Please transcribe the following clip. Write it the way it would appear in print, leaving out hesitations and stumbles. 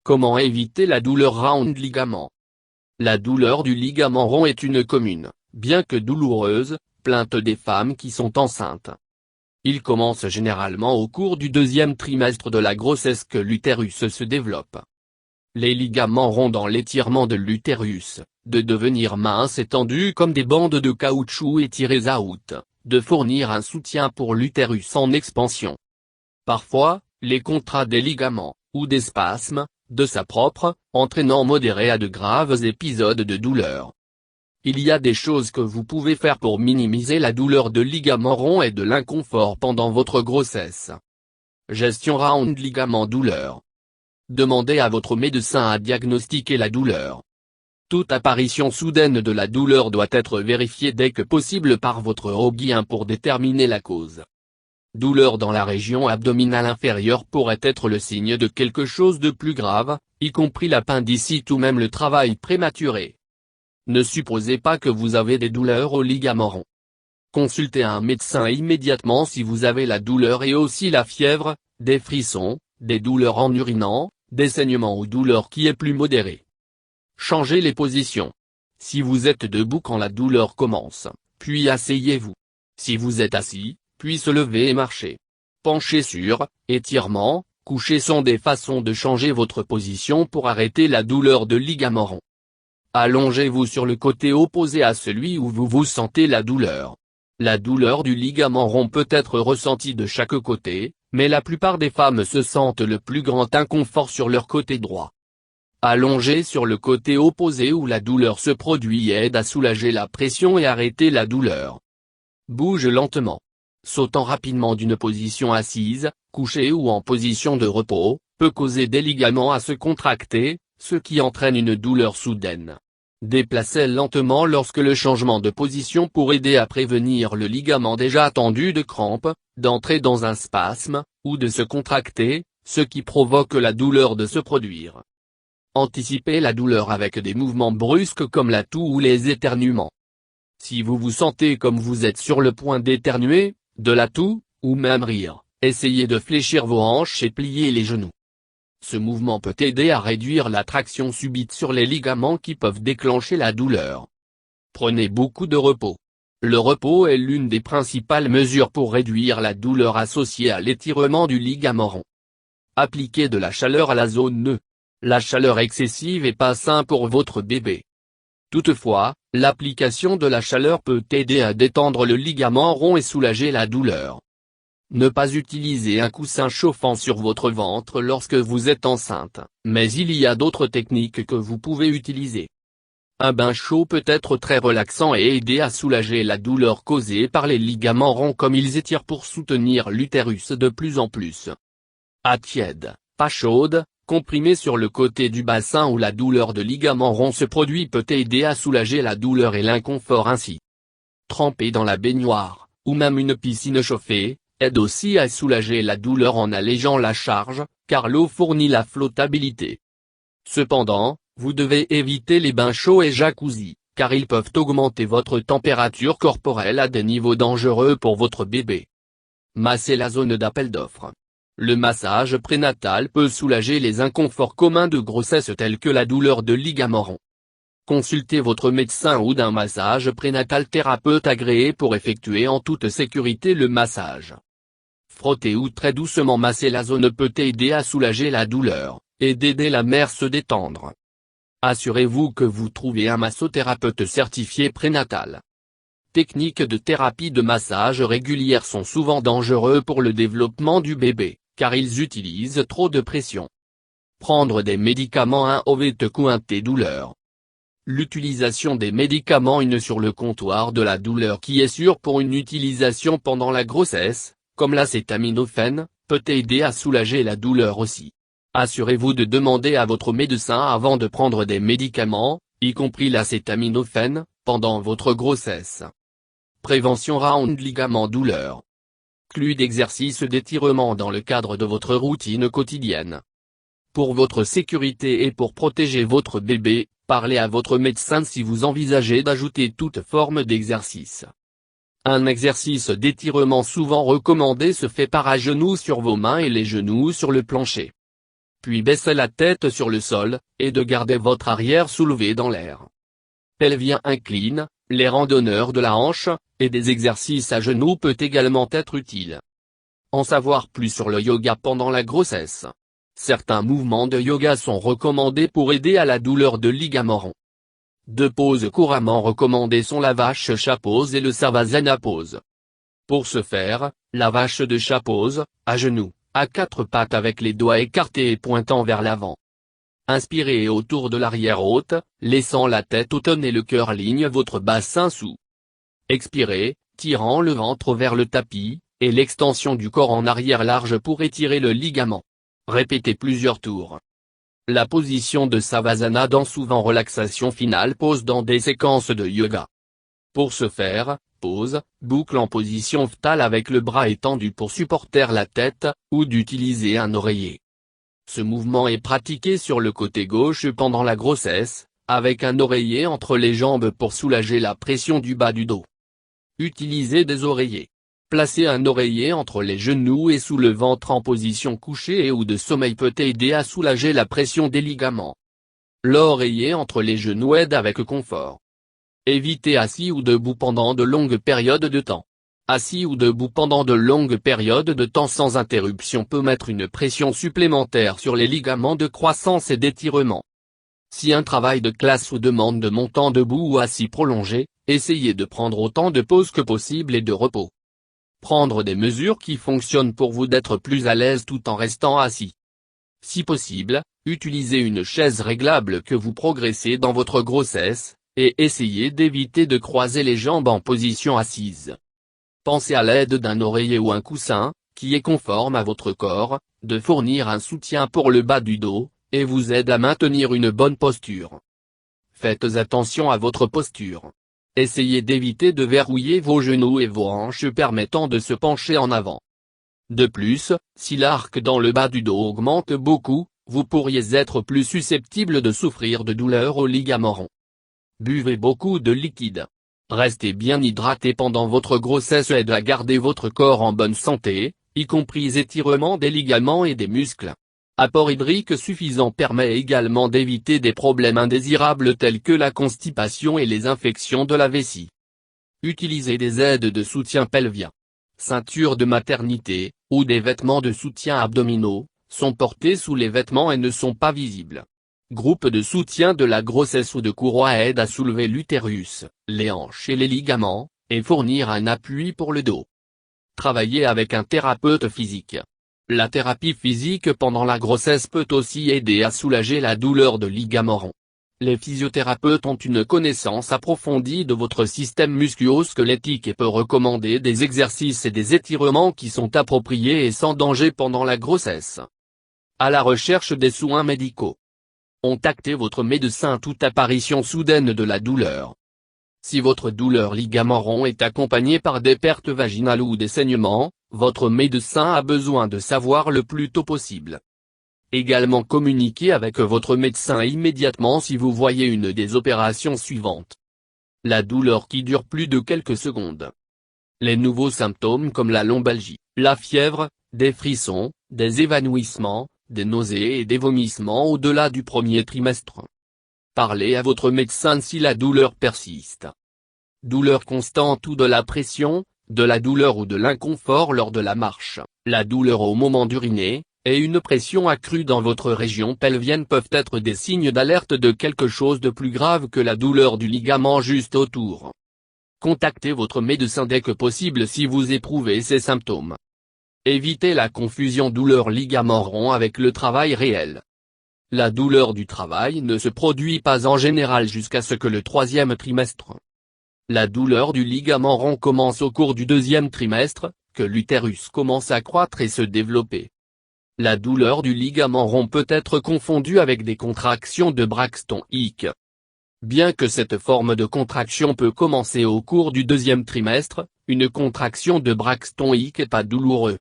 Comment éviter la douleur round ligament? La douleur du ligament rond est une commune, bien que douloureuse, plainte des femmes qui sont enceintes. Il commence généralement au cours du deuxième trimestre de la grossesse que l'utérus se développe. Les ligaments ronds dans l'étirement de l'utérus, de devenir minces et tendus comme des bandes de caoutchouc étirées out, de fournir un soutien pour l'utérus en expansion. Parfois, les contrats des ligaments, ou des spasmes, de sa propre, entraînant modérés à de graves épisodes de douleur. Il y a des choses que vous pouvez faire pour minimiser la douleur de ligament rond et de l'inconfort pendant votre grossesse. Gestion round ligament douleur. Demandez à votre médecin à diagnostiquer la douleur. Toute apparition soudaine de la douleur doit être vérifiée dès que possible par votre OB-GYN pour déterminer la cause. Douleur dans la région abdominale inférieure pourrait être le signe de quelque chose de plus grave, y compris l'appendicite ou même le travail prématuré. Ne supposez pas que vous avez des douleurs au ligament rond. Consultez un médecin immédiatement si vous avez la douleur et aussi la fièvre, des frissons, des douleurs en urinant, des saignements ou douleurs qui est plus modérée. Changez les positions. Si vous êtes debout quand la douleur commence, puis asseyez-vous. Si vous êtes assis, puis se lever et marcher. Pencher sur, étirement, coucher sont des façons de changer votre position pour arrêter la douleur de ligament rond. Allongez-vous sur le côté opposé à celui où vous sentez la douleur. La douleur du ligament rond peut être ressentie de chaque côté, mais la plupart des femmes se sentent le plus grand inconfort sur leur côté droit. Allongé sur le côté opposé où la douleur se produit aide à soulager la pression et arrêter la douleur. Bouge lentement. Sautant rapidement d'une position assise, couchée ou en position de repos, peut causer des ligaments à se contracter, ce qui entraîne une douleur soudaine. Déplacez lentement lorsque le changement de position pour aider à prévenir le ligament déjà tendu de crampe, d'entrer dans un spasme, ou de se contracter, ce qui provoque la douleur de se produire. Anticipez la douleur avec des mouvements brusques comme la toux ou les éternuements. Si vous vous sentez comme vous êtes sur le point d'éternuer, de la toux, ou même rire, essayez de fléchir vos hanches et plier les genoux. Ce mouvement peut aider à réduire la traction subite sur les ligaments qui peuvent déclencher la douleur. Prenez beaucoup de repos. Le repos est l'une des principales mesures pour réduire la douleur associée à l'étirement du ligament rond. Appliquez de la chaleur à la zone nœud. La chaleur excessive est pas sain pour votre bébé. Toutefois, l'application de la chaleur peut aider à détendre le ligament rond et soulager la douleur. Ne pas utiliser un coussin chauffant sur votre ventre lorsque vous êtes enceinte, mais il y a d'autres techniques que vous pouvez utiliser. Un bain chaud peut être très relaxant et aider à soulager la douleur causée par les ligaments ronds comme ils étirent pour soutenir l'utérus de plus en plus. À tiède, pas chaude, comprimée sur le côté du bassin où la douleur de ligament rond se produit peut aider à soulager la douleur et l'inconfort ainsi. Tremper dans la baignoire, ou même une piscine chauffée, aide aussi à soulager la douleur en allégeant la charge, car l'eau fournit la flottabilité. Cependant, vous devez éviter les bains chauds et jacuzzi, car ils peuvent augmenter votre température corporelle à des niveaux dangereux pour votre bébé. Masser la zone d'appel d'offres. Le massage prénatal peut soulager les inconforts communs de grossesse tels que la douleur de ligament rond. Consultez votre médecin ou d'un massage prénatal thérapeute agréé pour effectuer en toute sécurité le massage. Frotter ou très doucement masser la zone peut aider à soulager la douleur, et d'aider la mère se détendre. Assurez-vous que vous trouvez un massothérapeute certifié prénatal. Techniques de thérapie de massage régulières sont souvent dangereux pour le développement du bébé, car ils utilisent trop de pression. Prendre des médicaments anti-douleur. L'utilisation des médicaments sur le comptoir de la douleur qui est sûr pour une utilisation pendant la grossesse, comme l'acétaminophène, peut aider à soulager la douleur aussi. Assurez-vous de demander à votre médecin avant de prendre des médicaments, y compris l'acétaminophène, pendant votre grossesse. Prévention round ligament douleur. Inclut d'exercices d'étirement dans le cadre de votre routine quotidienne. Pour votre sécurité et pour protéger votre bébé, parlez à votre médecin si vous envisagez d'ajouter toute forme d'exercice. Un exercice d'étirement souvent recommandé se fait par à genoux sur vos mains et les genoux sur le plancher. puis baissez la tête sur le sol, et de garder votre arrière soulevé dans l'air. Pelvien incline, les randonneurs de la hanche, et des exercices à genoux peut également être utile. En savoir plus sur le yoga pendant la grossesse. Certains mouvements de yoga sont recommandés pour aider à la douleur de ligament rond. Deux poses couramment recommandées sont la vache chat pose et le savasana pose. Pour ce faire, la vache de chat pose, à genoux, à quatre pattes avec les doigts écartés et pointant vers l'avant. Inspirez autour de l'arrière haute, laissant la tête haute et le cœur ligne votre bassin sous. Expirez, tirant le ventre vers le tapis, et l'extension du corps en arrière large pour étirer le ligament. Répétez plusieurs tours. La position de Savasana dans souvent relaxation finale pose dans des séquences de yoga. Pour ce faire, pose, boucle en position phtale avec le bras étendu pour supporter la tête, ou d'utiliser un oreiller. Ce mouvement est pratiqué sur le côté gauche pendant la grossesse, avec un oreiller entre les jambes pour soulager la pression du bas du dos. Utilisez des oreillers. Placez un oreiller entre les genoux et sous le ventre en position couchée ou de sommeil peut aider à soulager la pression des ligaments. L'oreiller entre les genoux aide avec confort. Évitez assis ou debout pendant de longues périodes de temps. Assis ou debout pendant de longues périodes de temps sans interruption peut mettre une pression supplémentaire sur les ligaments de croissance et d'étirement. Si un travail de classe vous demande de montant debout ou assis prolongé, essayez de prendre autant de pauses que possible et de repos. Prendre des mesures qui fonctionnent pour vous d'être plus à l'aise tout en restant assis. Si possible, utilisez une chaise réglable que vous progressez dans votre grossesse, et essayez d'éviter de croiser les jambes en position assise. Pensez à l'aide d'un oreiller ou un coussin, qui est conforme à votre corps, de fournir un soutien pour le bas du dos, et vous aide à maintenir une bonne posture. Faites attention à votre posture. Essayez d'éviter de verrouiller vos genoux et vos hanches permettant de se pencher en avant. De plus, si l'arc dans le bas du dos augmente beaucoup, vous pourriez être plus susceptible de souffrir de douleurs au ligament rond. Buvez beaucoup de liquide. Restez bien hydraté pendant votre grossesse aide à garder votre corps en bonne santé, y compris étirement des ligaments et des muscles. Apport hydrique suffisant permet également d'éviter des problèmes indésirables tels que la constipation et les infections de la vessie. Utilisez des aides de soutien pelvien. Ceinture de maternité, ou des vêtements de soutien abdominaux, sont portés sous les vêtements et ne sont pas visibles. Groupe de soutien de la grossesse ou de courroie aide à soulever l'utérus, les hanches et les ligaments, et fournir un appui pour le dos. Travaillez avec un thérapeute physique. La thérapie physique pendant la grossesse peut aussi aider à soulager la douleur de ligament rond. Les physiothérapeutes ont une connaissance approfondie de votre système musculo-squelettique et peuvent recommander des exercices et des étirements qui sont appropriés et sans danger pendant la grossesse. À la recherche des soins médicaux. Contactez votre médecin à toute apparition soudaine de la douleur. Si votre douleur ligament rond est accompagnée par des pertes vaginales ou des saignements, votre médecin a besoin de savoir le plus tôt possible. Également communiquez avec votre médecin immédiatement si vous voyez une des opérations suivantes. La douleur qui dure plus de quelques secondes. Les nouveaux symptômes comme la lombalgie, la fièvre, des frissons, des évanouissements, des nausées et des vomissements au-delà du premier trimestre. Parlez à votre médecin si la douleur persiste. Douleur constante ou de la pression, de la douleur ou de l'inconfort lors de la marche, la douleur au moment d'uriner, et une pression accrue dans votre région pelvienne peuvent être des signes d'alerte de quelque chose de plus grave que la douleur du ligament juste autour. Contactez votre médecin dès que possible si vous éprouvez ces symptômes. Évitez la confusion douleur ligament rond avec le travail réel. La douleur du travail ne se produit pas en général jusqu'à ce que le troisième trimestre. La douleur du ligament rond commence au cours du deuxième trimestre, que l'utérus commence à croître et se développer. La douleur du ligament rond peut être confondue avec des contractions de Braxton Hicks. Bien que cette forme de contraction peut commencer au cours du deuxième trimestre, une contraction de Braxton Hicks n'est pas douloureuse.